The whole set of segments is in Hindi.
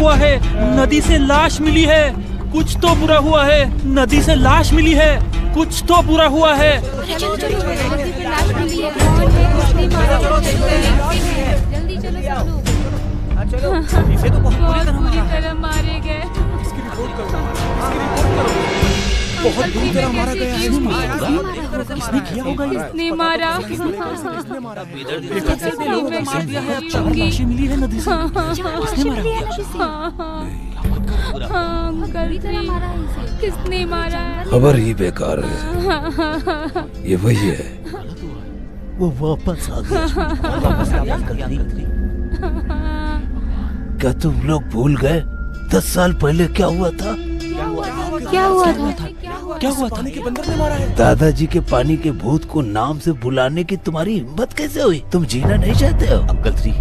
हुआ है, नदी से लाश मिली है। कुछ तो बुरा हुआ है, नदी से लाश मिली है। कुछ तो बुरा हुआ है। चलो चलो जल्दी चलो चलो। इसे तो बहुत बुरी तरह मारे गए। इसकी रिपोर्ट करो। बहुत बुरी तरह मारा गया है। किसने किया होगा ये? किसने मारा? चार लाशें मिली है नदी से। किसने मारा है? खबर ही बेकार है। ये वही है। वो वापस आ गया। क्या तुम लोग भूल गए 10 साल पहले क्या हुआ था? क्या हुआ था? क्या हुआ था? के बंदर ने मारा है। दादाजी के पानी के भूत को नाम से बुलाने की तुम्हारी हिम्मत कैसे हुई? तुम जीना नहीं चाहते हो? अंकल श्री,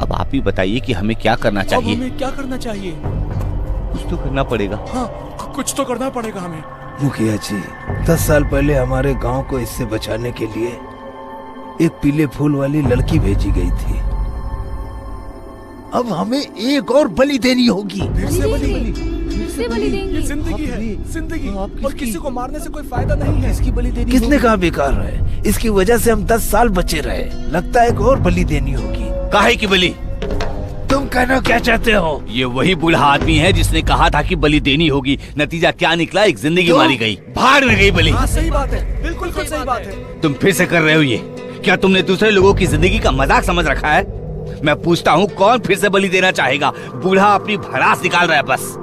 अब आप ही बताइए कि हमें क्या करना चाहिए। हमें क्या करना चाहिए? कुछ तो करना पड़ेगा। हाँ, कुछ तो करना पड़ेगा हमें। मुखिया जी, 10 साल पहले हमारे गांव को इससे बचाने के लिए एक पीले फूल वाली लड़की भेजी गई थी। अब हमें एक और बलि देनी होगी। फिर से बलि देंगे। ये जिंदगी है, जिंदगी, और किसी को मारने से कोई फायदा नहीं है। इसकी बलि देनी किसने कहा बेकार है? इसकी वजह से हम 10 साल बचे रहे। लगता है एक और बलि देनी होगी। काहे की बलि? तुम कहना क्या चाहते हो? ये वही बूढ़ा आदमी है जिसने कहा था कि बलि देनी होगी। नतीजा क्या निकला? एक जिंदगी मारी गई, भाड़ में गई बलि। हाँ, सही बात है, बिल्कुल सही बात है। तुम फिर से कर रहे हो ये? क्या तुमने दूसरे लोगों की जिंदगी का मजाक समझ रखा है? मैं पूछता हूँ, कौन फिर से बलि देना चाहेगा? बूढ़ा अपनी भड़ास निकाल रहा है बस।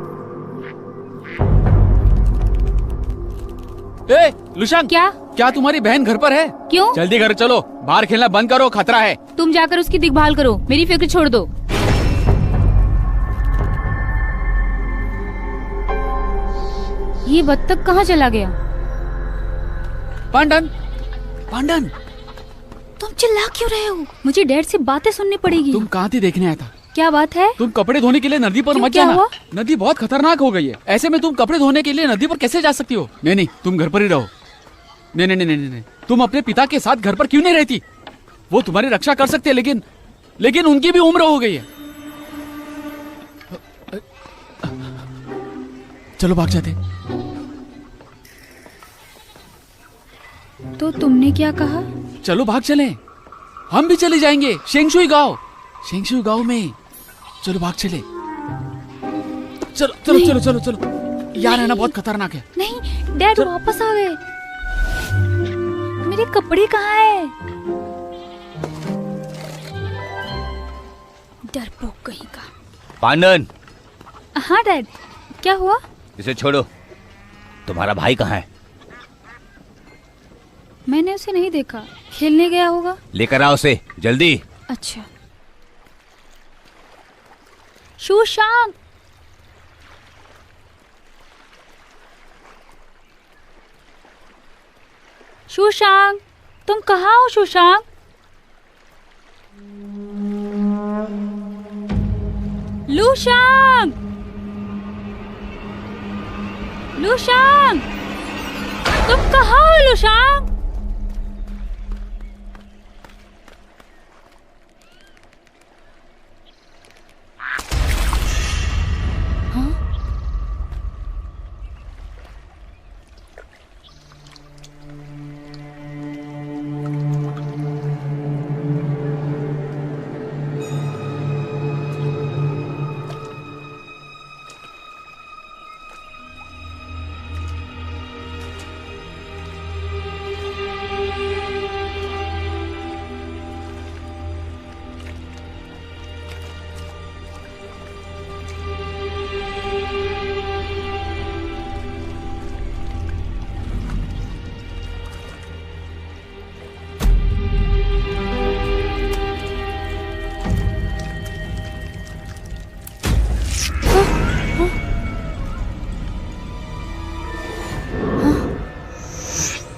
ए, लुशांग, क्या तुम्हारी बहन घर पर है? क्यों? जल्दी घर चलो, बाहर खेलना बंद करो, खतरा है। तुम जाकर उसकी देखभाल करो, मेरी फिक्र छोड़ दो। ये बत्तख कहाँ चला गया? पांडन, पांडन, तुम चिल्ला क्यों रहे हो? मुझे डैड से बातें सुननी पड़ेगी। तुम कहाँ थी? देखने आया था। क्या बात है? तुम कपड़े धोने के लिए नदी पर क्यों, मत क्या जाना। हुआ? नदी बहुत खतरनाक हो गई है। ऐसे में तुम कपड़े धोने के लिए नदी पर कैसे जा सकती हो? नहीं, तुम घर पर ही रहो। नहीं, तुम अपने पिता के साथ घर पर क्यों नहीं रहती? वो तुम्हारी रक्षा कर सकते हैं, लेकिन उनकी भी उम्र हो गई है। चलो भाग जाते। तो तुमने क्या कहा? चलो भाग चलें। हम भी चले जाएंगे शेंगशुई गांव में। चलो भाग चले। चलो। यार है ना, बहुत खतरनाक है। नहीं, डैड वापस आ गए। मेरे कपड़े कहाँ है? डरपोक कहीं का। पांडन, हाँ डैड, क्या हुआ? इसे छोड़ो। तुम्हारा भाई कहाँ है? मैंने उसे नहीं देखा, खेलने गया होगा। लेकर आओ उसे जल्दी। अच्छा। शूशांक, शूशांक, तुम कहाँ हो शूशांक? लूशांक, लूशांक, तुम कहाँ हो लूशांक?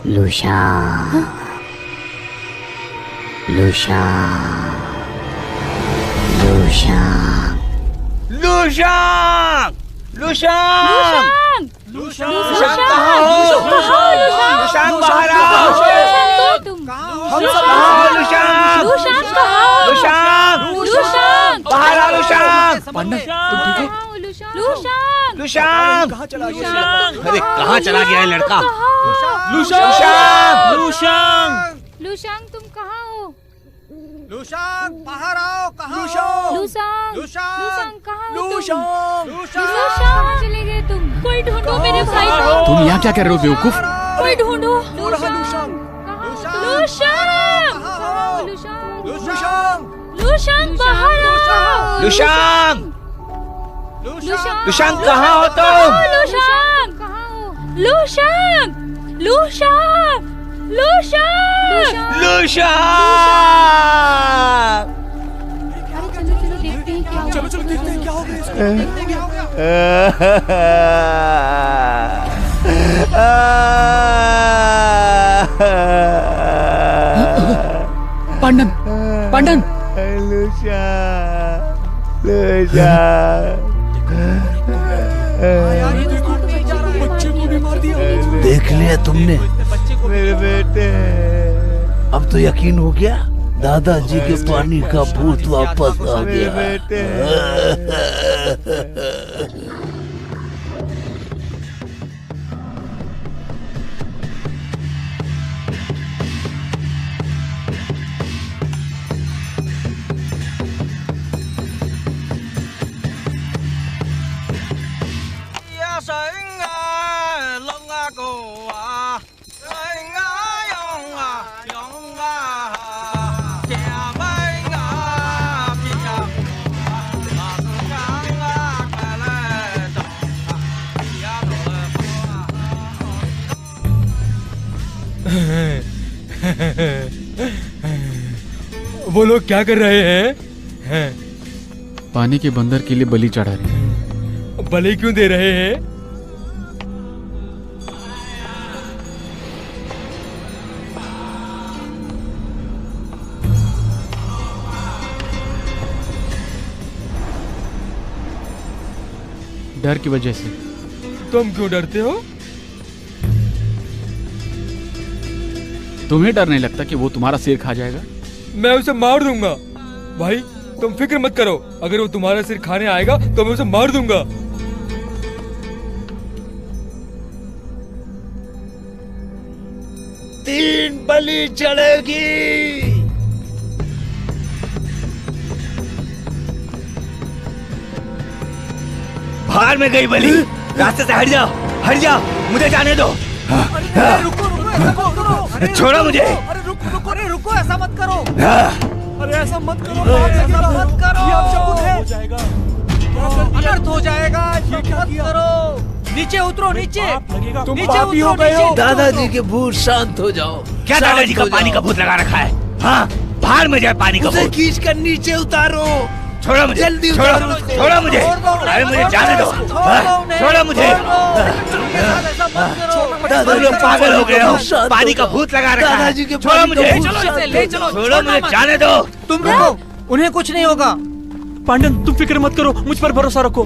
लूशांग, लूशांग, लूशांग, लूशांग, लूशांग, लूशांक कहाँ हो? लूशांग बाहर आओ। तुम कहाँ हो लूशांग? लूशांक कहाँ हो? लूशांग, लूशांक बाहर आ लुशांग। पांडा तुम ठीक हो? लूशांग लुशांग कहाँ चला गया? अरे कहाँ चला गया है लड़का? लुशांग लुशांग लूशांग तुम कहाँ हो? लुशांग बाहर आओ। कहाँ हो? लूशांग लुशांग लूशांग कहाँ हो तुम? लुशांग लूशांग कहाँ चले गए तुम? कोई ढूंढो मेरे भाई को। तुम यहाँ क्या कर रहे हो बेवकूफ? कोई ढूंढो। लुशांग लूशांग लूशांग लूशांग बाहर आओ। लुशांग लूशांग लुशांग कहाँ हो तुम? लूशांग कहाँ हो? लूशांग लूशांग लूशांग लुशांग अरे चलो चलो देखते हैं क्या हुआ। चलो चलो देखते हैं क्या हो गया इसको। देखते हैं क्या हो गया। पांडन पांडन यार ये देखो बच्चे को भी मार दिया। देख लिया तुमने? बच्चे को मेरे बेटे अब तो यकीन हो गया दादाजी के पानी का भूत वापस आ मेरे गया। बेटे वो लोग क्या कर रहे हैं? पानी के बंदर के लिए बलि चढ़ा रहे हैं। बलि क्यों दे रहे हैं? डर की वजह से। तुम क्यों डरते हो? तुम्हें डर नहीं लगता कि वो तुम्हारा सिर खा जाएगा? मैं उसे मार दूंगा। भाई तुम फिक्र मत करो, अगर वो तुम्हारा सिर खाने आएगा तो मैं उसे मार दूंगा। तीन बलि चढ़ेगी। बाहर में गई बलि। रास्ते से हट जाओ मुझे जाने दो। रुको रुको रुको। छोड़ो मुझे। अरे रुको ऐसा मत करो। अरे ऐसा मत करो। ऐसा मत करो। ये अपशकुन है। हो जाएगा। अनर्थ हो जाएगा। ये क्या करो। नीचे उतरो नीचे। तुम पापी हो गए हो। दादाजी के भूत शांत हो जाओ। क्या दादाजी का पानी का भूत लगा रखा है? हाँ बाहर में जाए पानी का उसे भूत। खींच कर नीचे उतारो। छोड़ो मुझे। जल्दी छोड़ो उतारो उसको। छोड़ो मुझे। अरे मुझे जाने दो। छोड़ो मुझे। तुम लोग पागल हो गए हो। पानी का भूत लगा रखा है। दादाजी के छोड़ो पानी का मुझे। भूत छोड़ो मुझे जाने दो। तुम रुको, उन्हें कुछ नहीं होगा। पांडन तुम फिक्र मत करो, मुझ पर भरोसा रखो।